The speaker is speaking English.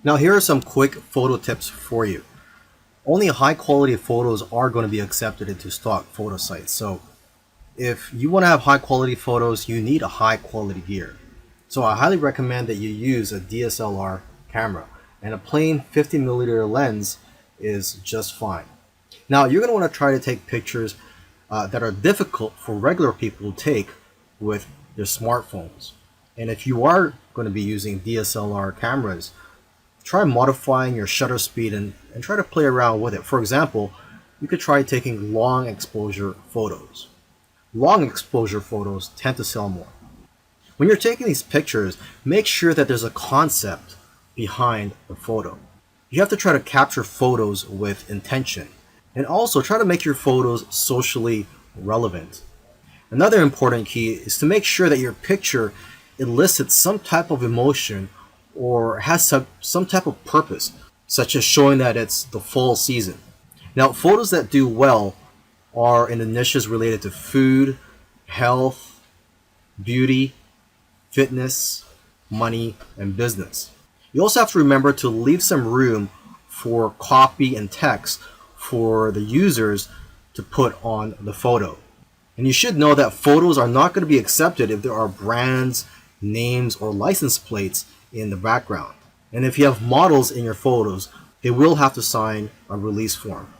Now here are some quick photo tips for you. Only high quality photos are going to be accepted into stock photo sites. So if you want to have high quality photos, you need a high quality gear. So I highly recommend that you use a DSLR camera, and a plain 50mm lens is just fine. Now you're going to want to try to take pictures that are difficult for regular people to take with their smartphones. And if you are going to be using DSLR cameras, try modifying your shutter speed and try to play around with it. For example, you could try taking long exposure photos. Long exposure photos tend to sell more. When you're taking these pictures, make sure that there's a concept behind the photo. You have to try to capture photos with intention, and also try to make your photos socially relevant. Another important key is to make sure that your picture elicits some type of emotion or has some type of purpose, such as showing that it's the fall season. Now, photos that do well are in the niches related to food, health, beauty, fitness, money, and business. You also have to remember to leave some room for copy and text for the users to put on the photo. And you should know that photos are not going to be accepted if there are brands, names, or license plates in the background. And if you have models in your photos, they will have to sign a release form.